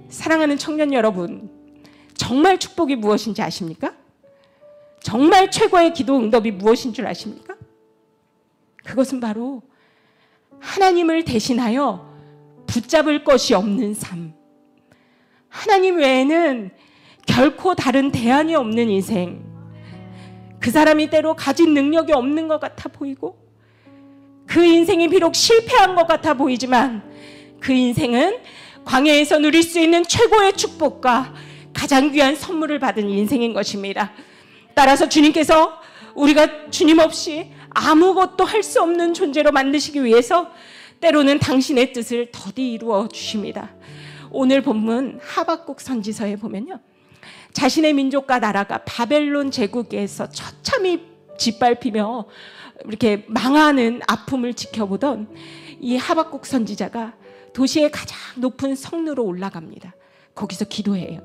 사랑하는 청년 여러분, 정말 축복이 무엇인지 아십니까? 정말 최고의 기도 응답이 무엇인 줄 아십니까? 그것은 바로 하나님을 대신하여 붙잡을 것이 없는 삶, 하나님 외에는 결코 다른 대안이 없는 인생. 그 사람이 때로 가진 능력이 없는 것 같아 보이고, 그 인생이 비록 실패한 것 같아 보이지만 그 인생은 광야에서 누릴 수 있는 최고의 축복과 가장 귀한 선물을 받은 인생인 것입니다. 따라서 주님께서 우리가 주님 없이 아무것도 할 수 없는 존재로 만드시기 위해서 때로는 당신의 뜻을 더디 이루어 주십니다. 오늘 본문 하박국 선지서에 보면요, 자신의 민족과 나라가 바벨론 제국에서 처참히 짓밟히며 이렇게 망하는 아픔을 지켜보던 이 하박국 선지자가 도시의 가장 높은 성루로 올라갑니다. 거기서 기도해요.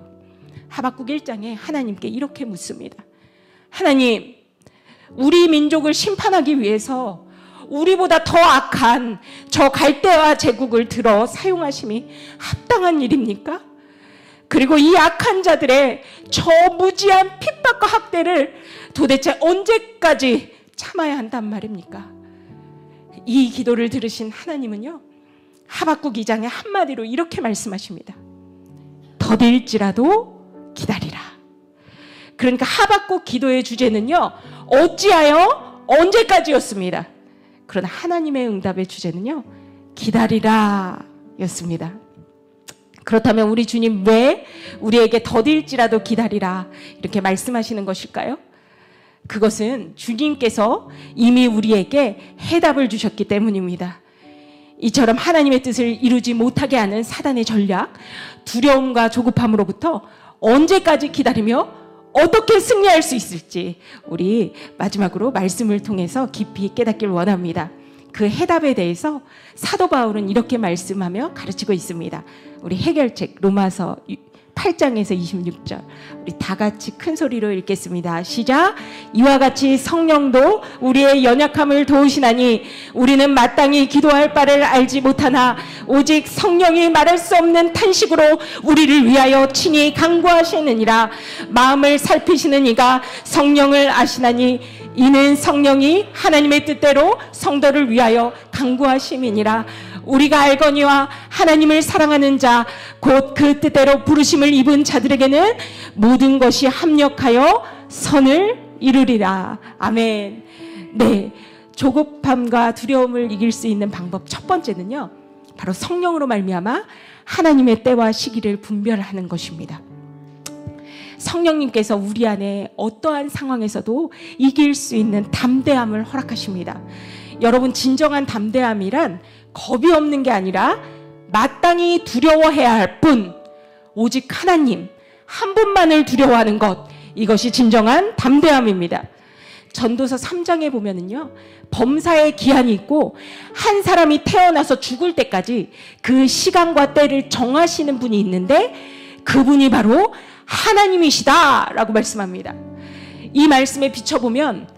하박국 1장에 하나님께 이렇게 묻습니다. 하나님, 우리 민족을 심판하기 위해서 우리보다 더 악한 저 갈대아 제국을 들어 사용하심이 합당한 일입니까? 그리고 이 악한 자들의 저 무지한 핍박과 학대를 도대체 언제까지 참아야 한단 말입니까? 이 기도를 들으신 하나님은요, 하박국 2장에 한마디로 이렇게 말씀하십니다. 더딜지라도 기다리라. 그러니까 하박국 기도의 주제는요, 어찌하여 언제까지였습니다. 그러나 하나님의 응답의 주제는요, 기다리라 였습니다. 그렇다면 우리 주님 왜 우리에게 더딜지라도 기다리라 이렇게 말씀하시는 것일까요? 그것은 주님께서 이미 우리에게 해답을 주셨기 때문입니다. 이처럼 하나님의 뜻을 이루지 못하게 하는 사단의 전략, 두려움과 조급함으로부터 언제까지 기다리며 어떻게 승리할 수 있을지 우리 마지막으로 말씀을 통해서 깊이 깨닫길 원합니다. 그 해답에 대해서 사도 바울은 이렇게 말씀하며 가르치고 있습니다. 우리 해결책 로마서 8장에서 26절 우리 다 같이 큰 소리로 읽겠습니다. 시작. 이와 같이 성령도 우리의 연약함을 도우시나니 우리는 마땅히 기도할 바를 알지 못하나 오직 성령이 말할 수 없는 탄식으로 우리를 위하여 친히 간구하시느니라. 마음을 살피시는 이가 성령을 아시나니 이는 성령이 하나님의 뜻대로 성도를 위하여 간구하심이니라. 우리가 알거니와 하나님을 사랑하는 자 곧 그 뜻대로 부르심을 입은 자들에게는 모든 것이 합력하여 선을 이루리라. 아멘. 네, 조급함과 두려움을 이길 수 있는 방법 첫 번째는요, 바로 성령으로 말미암아 하나님의 때와 시기를 분별하는 것입니다. 성령님께서 우리 안에 어떠한 상황에서도 이길 수 있는 담대함을 허락하십니다. 여러분, 진정한 담대함이란 겁이 없는 게 아니라 마땅히 두려워해야 할 뿐, 오직 하나님 한 분만을 두려워하는 것, 이것이 진정한 담대함입니다. 전도서 3장에 보면은요, 범사의 기한이 있고 한 사람이 태어나서 죽을 때까지 그 시간과 때를 정하시는 분이 있는데 그분이 바로 하나님이시다 라고 말씀합니다. 이 말씀에 비춰보면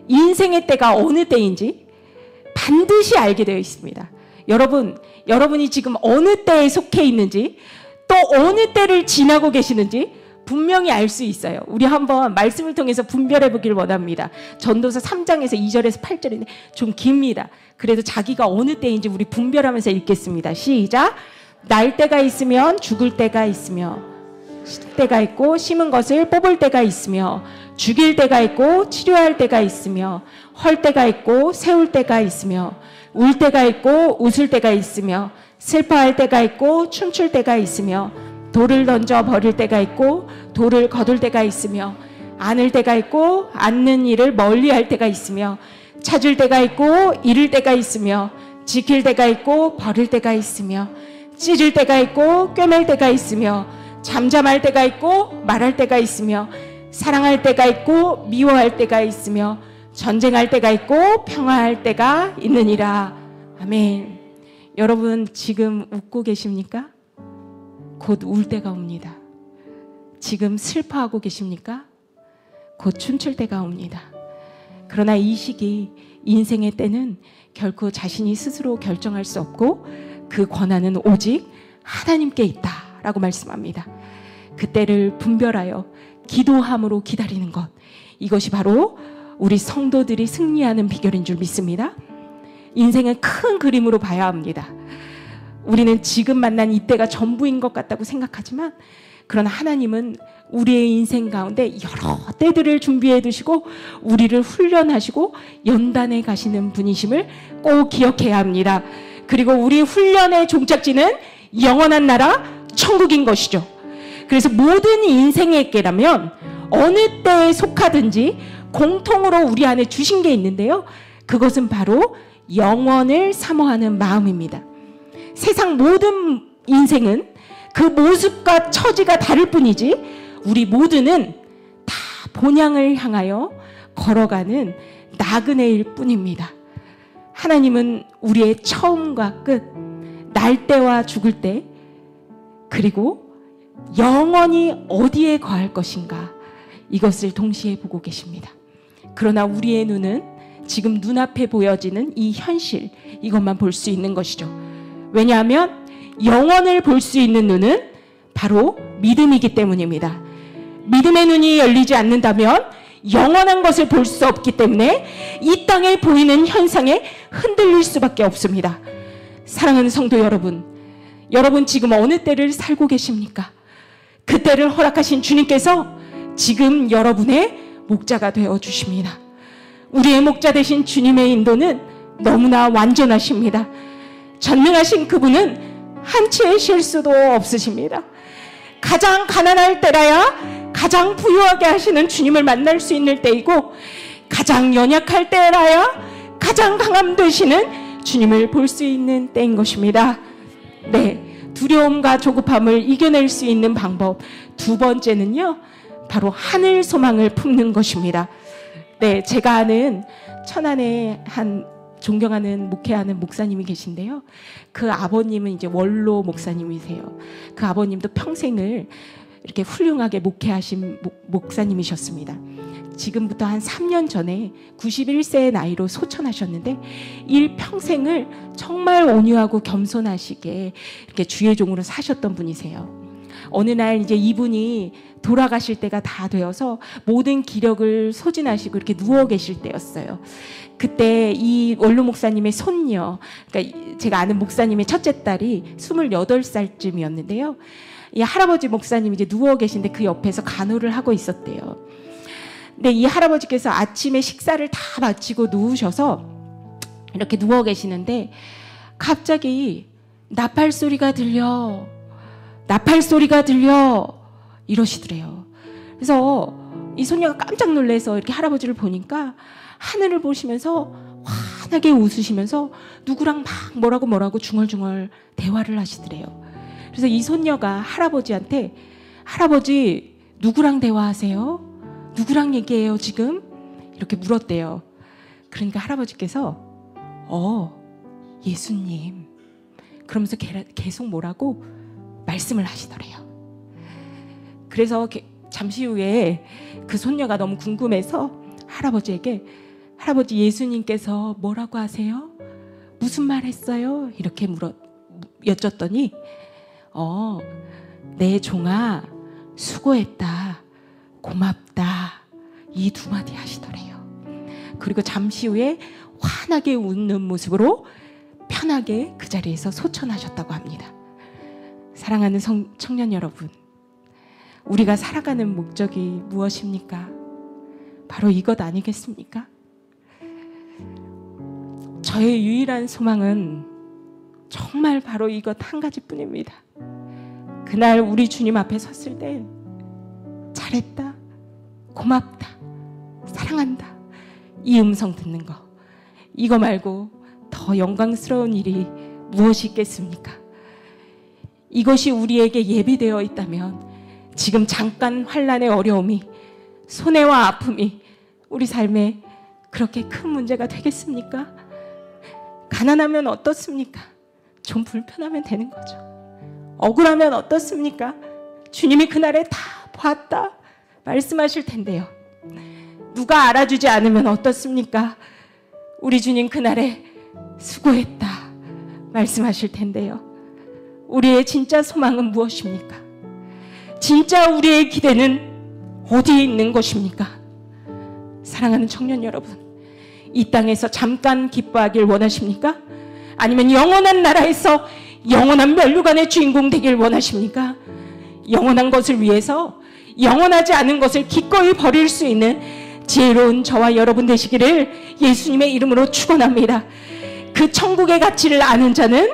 인생의 때가 어느 때인지 반드시 알게 되어 있습니다. 여러분이 지금 어느 때에 속해 있는지, 또 어느 때를 지나고 계시는지 분명히 알 수 있어요. 우리 한번 말씀을 통해서 분별해 보길 원합니다. 전도서 3장에서 2절에서 8절인데 좀 깁니다. 그래도 자기가 어느 때인지 우리 분별하면서 읽겠습니다. 시작. 날 때가 있으면 죽을 때가 있으며, 실 때가 있고 심은 것을 뽑을 때가 있으며, 죽일 때가 있고 치료할 때가 있으며, 헐 때가 있고 세울 때가 있으며, 울 때가 있고 웃을 때가 있으며, 슬퍼할 때가 있고 춤출 때가 있으며, 돌을 던져 버릴 때가 있고 돌을 거둘 때가 있으며, 안을 때가 있고 앉는 일을 멀리할 때가 있으며, 찾을 때가 있고 잃을 때가 있으며, 지킬 때가 있고 버릴 때가 있으며, 찢을 때가 있고 꿰맬 때가 있으며, 잠잠할 때가 있고 말할 때가 있으며, 사랑할 때가 있고 미워할 때가 있으며, 전쟁할 때가 있고 평화할 때가 있느니라. 아멘. 여러분, 지금 웃고 계십니까? 곧 울 때가 옵니다. 지금 슬퍼하고 계십니까? 곧 춤출 때가 옵니다. 그러나 이 시기, 인생의 때는 결코 자신이 스스로 결정할 수 없고 그 권한은 오직 하나님께 있다라고 말씀합니다. 그때를 분별하여 기도함으로 기다리는 것, 이것이 바로 우리 성도들이 승리하는 비결인 줄 믿습니다. 인생은 큰 그림으로 봐야 합니다. 우리는 지금 만난 이때가 전부인 것 같다고 생각하지만, 그러나 하나님은 우리의 인생 가운데 여러 때들을 준비해 두시고 우리를 훈련하시고 연단해 가시는 분이심을 꼭 기억해야 합니다. 그리고 우리 훈련의 종착지는 영원한 나라 천국인 것이죠. 그래서 모든 인생의 깨라면 어느 때에 속하든지 공통으로 우리 안에 주신 게 있는데요, 그것은 바로 영원을 사모하는 마음입니다. 세상 모든 인생은 그 모습과 처지가 다를 뿐이지 우리 모두는 다 본향을 향하여 걸어가는 나그네일 뿐입니다. 하나님은 우리의 처음과 끝, 날 때와 죽을 때, 그리고 영원히 어디에 거할 것인가, 이것을 동시에 보고 계십니다. 그러나 우리의 눈은 지금 눈앞에 보여지는 이 현실, 이것만 볼 수 있는 것이죠. 왜냐하면 영원을 볼 수 있는 눈은 바로 믿음이기 때문입니다. 믿음의 눈이 열리지 않는다면 영원한 것을 볼 수 없기 때문에 이 땅에 보이는 현상에 흔들릴 수밖에 없습니다. 사랑하는 성도 여러분, 여러분 지금 어느 때를 살고 계십니까? 그 때를 허락하신 주님께서 지금 여러분의 목자가 되어 주십니다. 우리의 목자 되신 주님의 인도는 너무나 완전하십니다. 전능하신 그분은 한치의 실수도 없으십니다. 가장 가난할 때라야 가장 부유하게 하시는 주님을 만날 수 있는 때이고, 가장 연약할 때라야 가장 강함 되시는 주님을 볼 수 있는 때인 것입니다. 네, 두려움과 조급함을 이겨낼 수 있는 방법 두 번째는요, 바로 하늘 소망을 품는 것입니다. 네, 제가 아는 천안에 한 존경하는 목회하는 목사님이 계신데요, 그 아버님은 이제 원로 목사님이세요. 그 아버님도 평생을 이렇게 훌륭하게 목회하신 목사님이셨습니다. 지금부터 한 3년 전에 91세의 나이로 소천하셨는데 일평생을 정말 온유하고 겸손하시게 이렇게 주의 종으로 사셨던 분이세요. 어느 날 이제 이분이 돌아가실 때가 다 되어서 모든 기력을 소진하시고 이렇게 누워 계실 때였어요. 그때 이 원로 목사님의 손녀, 그러니까 제가 아는 목사님의 첫째 딸이 28살쯤이었는데요. 이 할아버지 목사님이 이제 누워 계신데 그 옆에서 간호를 하고 있었대요. 근데 이 할아버지께서 아침에 식사를 다 마치고 누우셔서 이렇게 누워 계시는데 갑자기 나팔 소리가 들려 이러시더래요. 그래서 이 손녀가 깜짝 놀라서 이렇게 할아버지를 보니까 하늘을 보시면서 환하게 웃으시면서 누구랑 막 뭐라고 중얼중얼 대화를 하시더래요. 그래서 이 손녀가 할아버지한테 할아버지 누구랑 대화하세요? 누구랑 얘기해요 지금? 이렇게 물었대요. 그러니까 할아버지께서 예수님 그러면서 계속 뭐라고 말씀을 하시더래요. 그래서 잠시 후에 그 손녀가 너무 궁금해서 할아버지에게 할아버지 예수님께서 뭐라고 하세요? 무슨 말 했어요? 이렇게 여쭸더니 내 종아 수고했다 고맙다 이 두 마디 하시더래요. 그리고 잠시 후에 환하게 웃는 모습으로 편하게 그 자리에서 소천하셨다고 합니다. 사랑하는 청년 여러분, 우리가 살아가는 목적이 무엇입니까? 바로 이것 아니겠습니까? 저의 유일한 소망은 정말 바로 이것 한 가지뿐입니다. 그날 우리 주님 앞에 섰을 때 잘했다, 고맙다, 사랑한다 이 음성 듣는 거, 이거 말고 더 영광스러운 일이 무엇이 있겠습니까? 이것이 우리에게 예비되어 있다면 지금 잠깐 환난의 어려움이, 손해와 아픔이 우리 삶에 그렇게 큰 문제가 되겠습니까? 가난하면 어떻습니까? 좀 불편하면 되는 거죠. 억울하면 어떻습니까? 주님이 그날에 다 보았다 말씀하실 텐데요. 누가 알아주지 않으면 어떻습니까? 우리 주님 그날에 수고했다 말씀하실 텐데요. 우리의 진짜 소망은 무엇입니까? 진짜 우리의 기대는 어디에 있는 것입니까? 사랑하는 청년 여러분, 이 땅에서 잠깐 기뻐하길 원하십니까? 아니면 영원한 나라에서 영원한 멸류관의 주인공 되길 원하십니까? 영원한 것을 위해서 영원하지 않은 것을 기꺼이 버릴 수 있는 지혜로운 저와 여러분 되시기를 예수님의 이름으로 축원합니다. 그 천국의 가치를 아는 자는,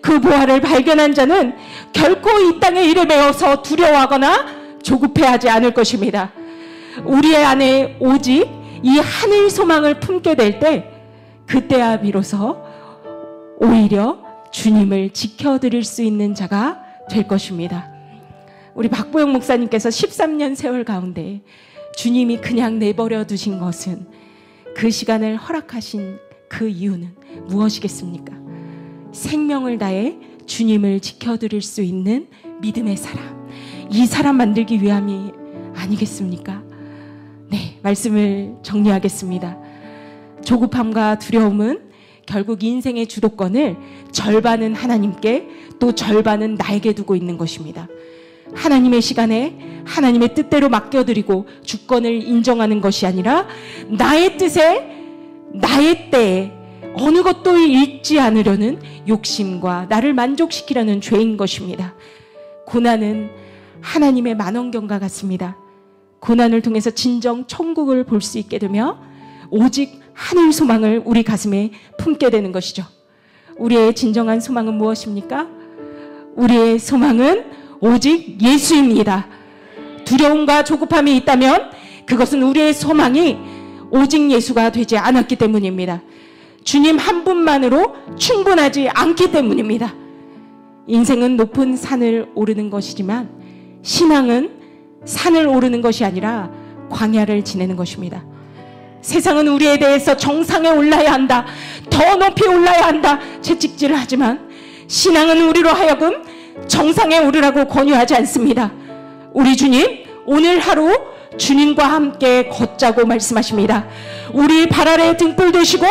그 보화를 발견한 자는 결코 이 땅의 일에 매어서 두려워하거나 조급해하지 않을 것입니다. 우리의 안에 오직 이 하늘 소망을 품게 될 때, 그때야 비로소 오히려 주님을 지켜드릴 수 있는 자가 될 것입니다. 우리 박보영 목사님께서 13년 세월 가운데 주님이 그냥 내버려 두신 것은, 그 시간을 허락하신 그 이유는 무엇이겠습니까? 생명을 다해 주님을 지켜드릴 수 있는 믿음의 사람, 이 사람 만들기 위함이 아니겠습니까? 네, 말씀을 정리하겠습니다. 조급함과 두려움은 결국 인생의 주도권을 절반은 하나님께, 또 절반은 나에게 두고 있는 것입니다. 하나님의 시간에 하나님의 뜻대로 맡겨드리고 주권을 인정하는 것이 아니라 나의 뜻에, 나의 때에 어느 것도 잃지 않으려는 욕심과 나를 만족시키려는 죄인 것입니다. 고난은 하나님의 만원경과 같습니다. 고난을 통해서 진정 천국을 볼 수 있게 되며 오직 하늘 소망을 우리 가슴에 품게 되는 것이죠. 우리의 진정한 소망은 무엇입니까? 우리의 소망은 오직 예수입니다. 두려움과 조급함이 있다면 그것은 우리의 소망이 오직 예수가 되지 않았기 때문입니다. 주님 한 분만으로 충분하지 않기 때문입니다. 인생은 높은 산을 오르는 것이지만 신앙은 산을 오르는 것이 아니라 광야를 지내는 것입니다. 세상은 우리에 대해서 정상에 올라야 한다, 더 높이 올라야 한다 채찍질을 하지만 신앙은 우리로 하여금 정상에 오르라고 권유하지 않습니다. 우리 주님 오늘 하루 주님과 함께 걷자고 말씀하십니다. 우리 발 아래 등불 되시고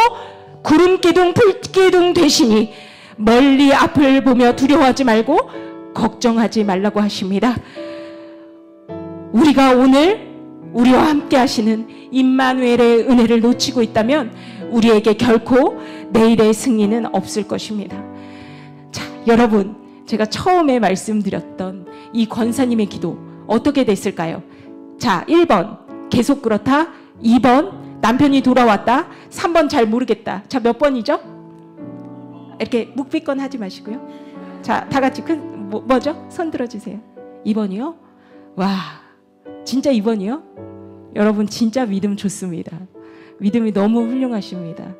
구름 기둥 불 기둥 되시니 멀리 앞을 보며 두려워하지 말고 걱정하지 말라고 하십니다. 우리가 오늘 우리와 함께 하시는 임마누엘의 은혜를 놓치고 있다면 우리에게 결코 내일의 승리는 없을 것입니다. 자, 여러분, 제가 처음에 말씀드렸던 이 권사님의 기도 어떻게 됐을까요? 자, 1번 계속 그렇다, 2번 남편이 돌아왔다, 3번 잘 모르겠다. 자, 몇 번이죠? 이렇게 묵비권 하지 마시고요. 자, 다 같이 뭐죠? 손 들어주세요. 2번이요? 와, 진짜 2번이요? 여러분 진짜 믿음 좋습니다. 믿음이 너무 훌륭하십니다.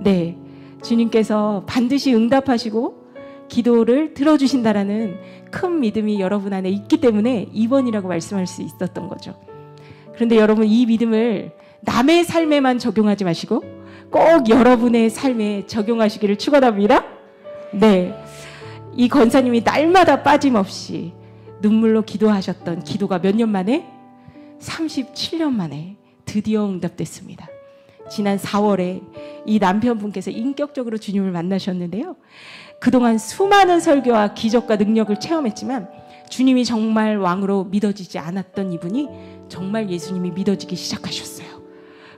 네, 주님께서 반드시 응답하시고 기도를 들어주신다라는 큰 믿음이 여러분 안에 있기 때문에 2번이라고 말씀할 수 있었던 거죠. 그런데 여러분, 이 믿음을 남의 삶에만 적용하지 마시고 꼭 여러분의 삶에 적용하시기를 축원합니다. 네, 이 권사님이 날마다 빠짐없이 눈물로 기도하셨던 기도가 몇 년 만에? 37년 만에 드디어 응답됐습니다. 지난 4월에 이 남편분께서 인격적으로 주님을 만나셨는데요. 그동안 수많은 설교와 기적과 능력을 체험했지만 주님이 정말 왕으로 믿어지지 않았던 이분이 정말 예수님이 믿어지기 시작하셨어요.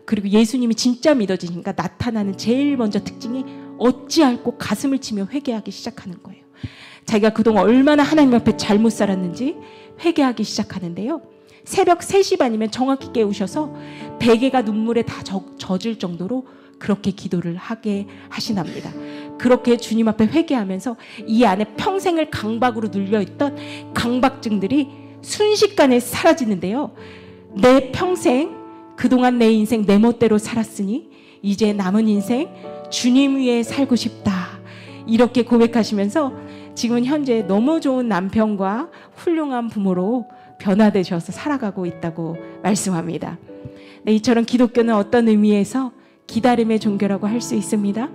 그리고 예수님이 진짜 믿어지니까 나타나는 제일 먼저 특징이 어찌할꼬 가슴을 치며 회개하기 시작하는 거예요. 자기가 그동안 얼마나 하나님 앞에 잘못 살았는지 회개하기 시작하는데요. 새벽 3시 반이면 정확히 깨우셔서 베개가 눈물에 다 젖을 정도로 그렇게 기도를 하게 하시납니다. 그렇게 주님 앞에 회개하면서 이 안에 평생을 강박으로 눌려있던 강박증들이 순식간에 사라지는데요. 내 평생, 그동안 내 인생 내 멋대로 살았으니 이제 남은 인생 주님 위에 살고 싶다, 이렇게 고백하시면서 지금은 현재 너무 좋은 남편과 훌륭한 부모로 변화되셔서 살아가고 있다고 말씀합니다. 네, 이처럼 기독교는 어떤 의미에서 기다림의 종교라고 할 수 있습니다.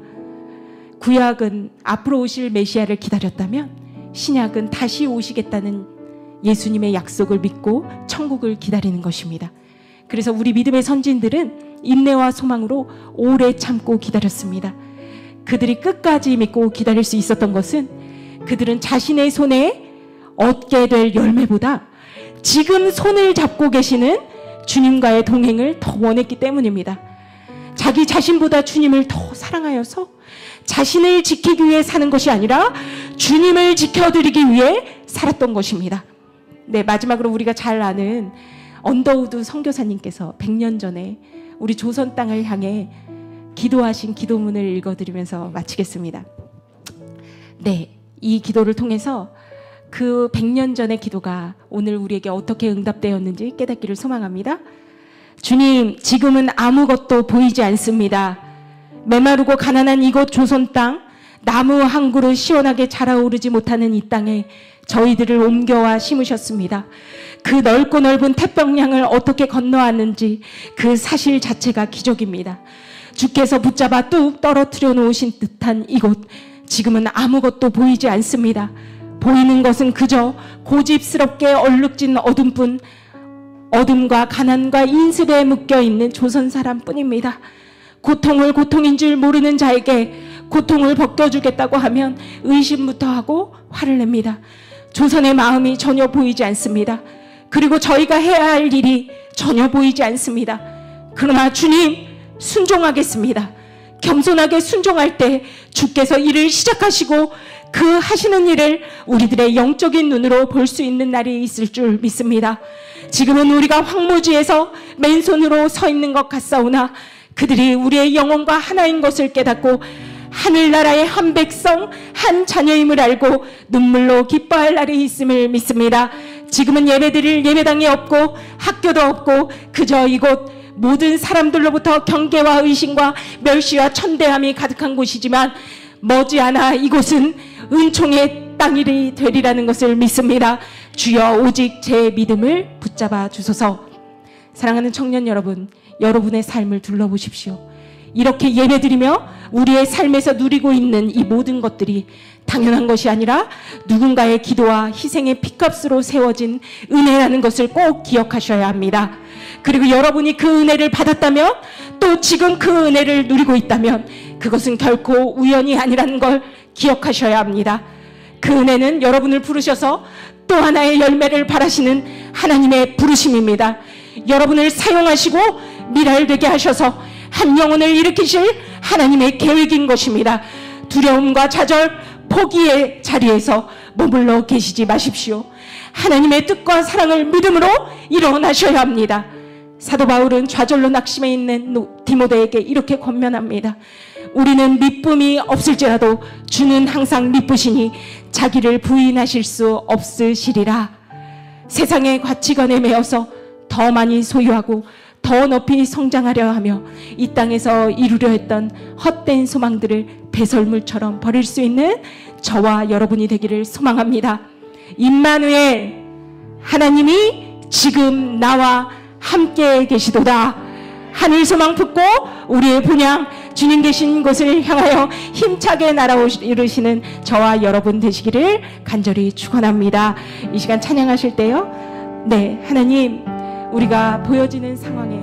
구약은 앞으로 오실 메시아를 기다렸다면 신약은 다시 오시겠다는 예수님의 약속을 믿고 천국을 기다리는 것입니다. 그래서 우리 믿음의 선진들은 인내와 소망으로 오래 참고 기다렸습니다. 그들이 끝까지 믿고 기다릴 수 있었던 것은 그들은 자신의 손에 얻게 될 열매보다 지금 손을 잡고 계시는 주님과의 동행을 더 원했기 때문입니다. 자기 자신보다 주님을 더 사랑하여서 자신을 지키기 위해 사는 것이 아니라 주님을 지켜드리기 위해 살았던 것입니다. 네, 마지막으로 우리가 잘 아는 언더우드 선교사님께서 100년 전에 우리 조선 땅을 향해 기도하신 기도문을 읽어드리면서 마치겠습니다. 네, 이 기도를 통해서 그 100년 전의 기도가 오늘 우리에게 어떻게 응답되었는지 깨닫기를 소망합니다. 주님, 지금은 아무것도 보이지 않습니다. 메마르고 가난한 이곳 조선 땅, 나무 한 그루 시원하게 자라오르지 못하는 이 땅에 저희들을 옮겨와 심으셨습니다. 그 넓고 넓은 태평양을 어떻게 건너왔는지 그 사실 자체가 기적입니다. 주께서 붙잡아 뚝 떨어뜨려 놓으신 듯한 이곳, 지금은 아무것도 보이지 않습니다. 보이는 것은 그저 고집스럽게 얼룩진 어둠뿐, 어둠과 가난과 인습에 묶여있는 조선 사람뿐입니다. 고통을 고통인 줄 모르는 자에게 고통을 벗겨주겠다고 하면 의심부터 하고 화를 냅니다. 조선의 마음이 전혀 보이지 않습니다. 그리고 저희가 해야 할 일이 전혀 보이지 않습니다. 그러나 주님, 순종하겠습니다. 겸손하게 순종할 때 주께서 일을 시작하시고 그 하시는 일을 우리들의 영적인 눈으로 볼 수 있는 날이 있을 줄 믿습니다. 지금은 우리가 황무지에서 맨손으로 서 있는 것 같사오나 그들이 우리의 영혼과 하나인 것을 깨닫고 하늘나라의 한 백성, 한 자녀임을 알고 눈물로 기뻐할 날이 있음을 믿습니다. 지금은 예배드릴 예배당이 없고 학교도 없고 그저 이곳 모든 사람들로부터 경계와 의심과 멸시와 천대함이 가득한 곳이지만 머지않아 이곳은 은총의 땅이 되리라는 것을 믿습니다. 주여, 오직 제 믿음을 붙잡아 주소서. 사랑하는 청년 여러분, 여러분의 삶을 둘러보십시오. 이렇게 예배드리며 우리의 삶에서 누리고 있는 이 모든 것들이 당연한 것이 아니라 누군가의 기도와 희생의 피값으로 세워진 은혜라는 것을 꼭 기억하셔야 합니다. 그리고 여러분이 그 은혜를 받았다면, 또 지금 그 은혜를 누리고 있다면 그것은 결코 우연이 아니라는 걸 기억하셔야 합니다. 그 은혜는 여러분을 부르셔서 또 하나의 열매를 바라시는 하나님의 부르심입니다. 여러분을 사용하시고 미랄되게 하셔서 한 영혼을 일으키실 하나님의 계획인 것입니다. 두려움과 좌절, 포기의 자리에서 머물러 계시지 마십시오. 하나님의 뜻과 사랑을 믿음으로 일어나셔야 합니다. 사도 바울은 좌절로 낙심해 있는 디모데에게 이렇게 권면합니다. 우리는 미쁨이 없을지라도 주는 항상 미쁘시니 자기를 부인하실 수 없으시리라. 세상의 가치관에 매여서 더 많이 소유하고 더 높이 성장하려 하며 이 땅에서 이루려 했던 헛된 소망들을 배설물처럼 버릴 수 있는 저와 여러분이 되기를 소망합니다. 임마누엘, 하나님이 지금 나와 함께 계시도다. 하늘 소망 품고 우리의 본향 주님 계신 곳을 향하여 힘차게 날아오르시는 저와 여러분 되시기를 간절히 축원합니다. 이 시간 찬양하실 때요, 네, 하나님, 우리가 보여지는 상황에